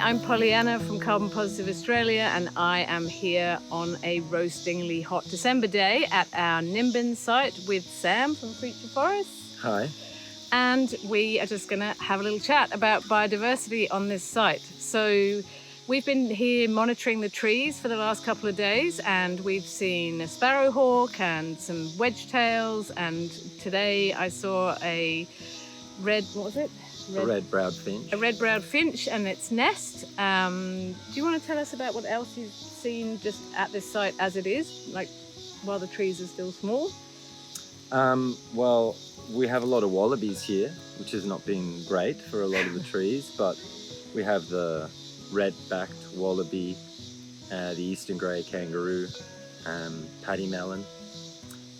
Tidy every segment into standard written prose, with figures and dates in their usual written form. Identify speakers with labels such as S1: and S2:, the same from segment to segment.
S1: I'm Pollyanna from Carbon Positive Australia, and I am here on a roastingly hot December day at our Nimbin site with Sam from Future Forests.
S2: Hi.
S1: And we are just going to have a little chat about biodiversity on this site. So we've been here monitoring the trees for the last couple of days, and we've seen a sparrowhawk and some wedge-tails, and today I saw a
S2: red-browed finch.
S1: A red-browed finch and its nest. Do you want to tell us about what else you've seen just at this site as it is, like while the trees are still small?
S2: Well, we have a lot of wallabies here, which has not been great for a lot of the trees, but we have the red-backed wallaby, the eastern grey kangaroo, paddy melon.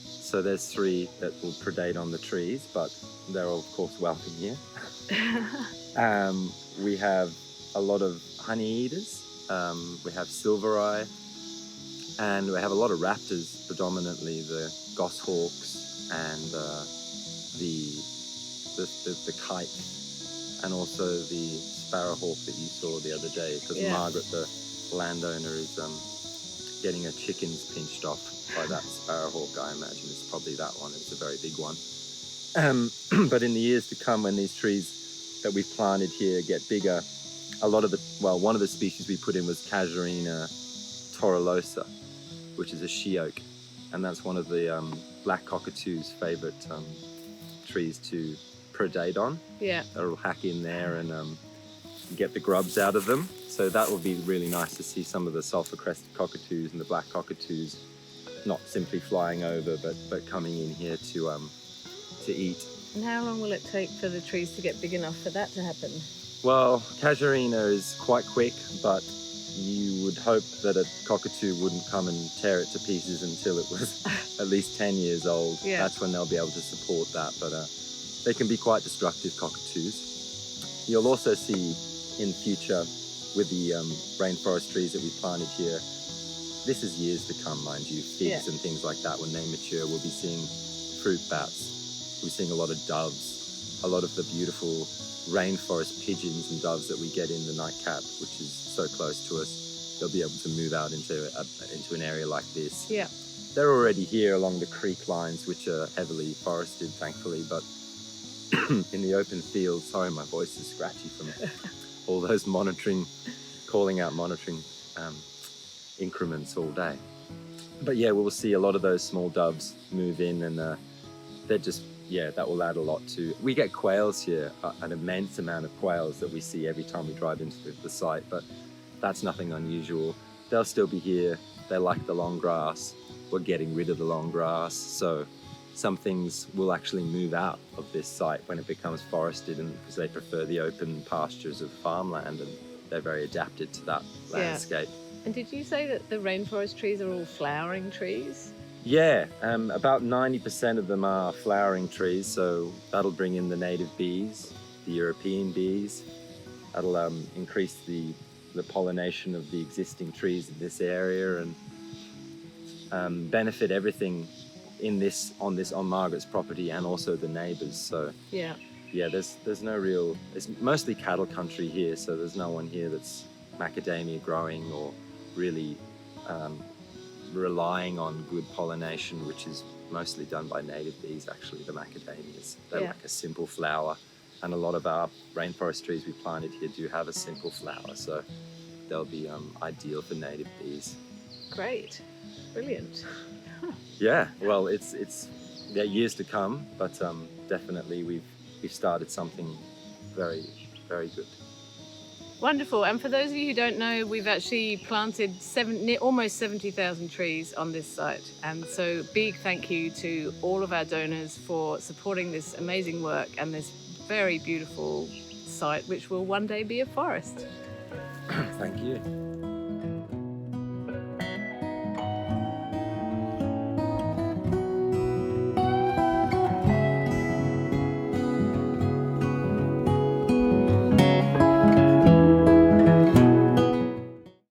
S2: So there's three that will predate on the trees, but they're of course welcome here. We have a lot of honey eaters. We have silvereye, and we have a lot of raptors, predominantly the goshawks and the kite, and also the sparrowhawk that you saw the other day, because Margaret, the landowner, is getting her chickens pinched off by that sparrowhawk. I imagine it's probably that one. It's a very big one. But in the years to come, when these trees that we've planted here get bigger, one of the species we put in was Casuarina torolosa, which is a she oak, and that's one of the black cockatoo's favourite trees to predate on.
S1: Yeah.
S2: That'll hack in there and get the grubs out of them. So that will be really nice to see some of the sulphur-crested cockatoos and the black cockatoos not simply flying over, but coming in here to eat.
S1: And how long will it take for the trees to get big enough for that to happen?
S2: Well, Casuarina is quite quick, but you would hope that a cockatoo wouldn't come and tear it to pieces until it was at least 10 years old.
S1: Yeah.
S2: That's when they'll be able to support that, but they can be quite destructive, cockatoos. You'll also see in future with the rainforest trees that we planted here, this is years to come, mind you, figs and things like that. When they mature, we'll be seeing fruit bats. We're seeing a lot of doves, a lot of the beautiful rainforest pigeons and doves that we get in the nightcap, which is so close to us. They'll be able to move out into an area like this.
S1: Yeah.
S2: They're already here along the creek lines, which are heavily forested, thankfully, but in the open fields, sorry, my voice is scratchy from all those calling out monitoring increments all day. But yeah, we'll see a lot of those small doves move in, and that will add a lot to. We get quails here, an immense amount of quails that we see every time we drive into the site, but that's nothing unusual. They'll still be here. They like the long grass. We're getting rid of the long grass, so some things will actually move out of this site when it becomes forested, and because they prefer the open pastures of farmland, and they're very adapted to that landscape.
S1: And did you say that the rainforest trees are all flowering trees?
S2: Yeah, about 90% of them are flowering trees, so that'll bring in the native bees, the European bees. That'll increase the pollination of the existing trees in this area, and benefit everything on Margaret's property, and also the neighbours. So yeah, there's no real. It's mostly cattle country here, so there's no one here that's macadamia growing or really relying on good pollination, which is mostly done by native bees. Actually, the macadamias, they're like a simple flower, and a lot of our rainforest trees we planted here do have a simple flower, so they'll be ideal for native bees.
S1: Great, brilliant.
S2: Yeah, well, it's years to come, but definitely we've started something very, very good.
S1: Wonderful. And for those of you who don't know, we've actually planted almost 70,000 trees on this site. And so big thank you to all of our donors for supporting this amazing work and this very beautiful site, which will one day be a forest.
S2: Thank you.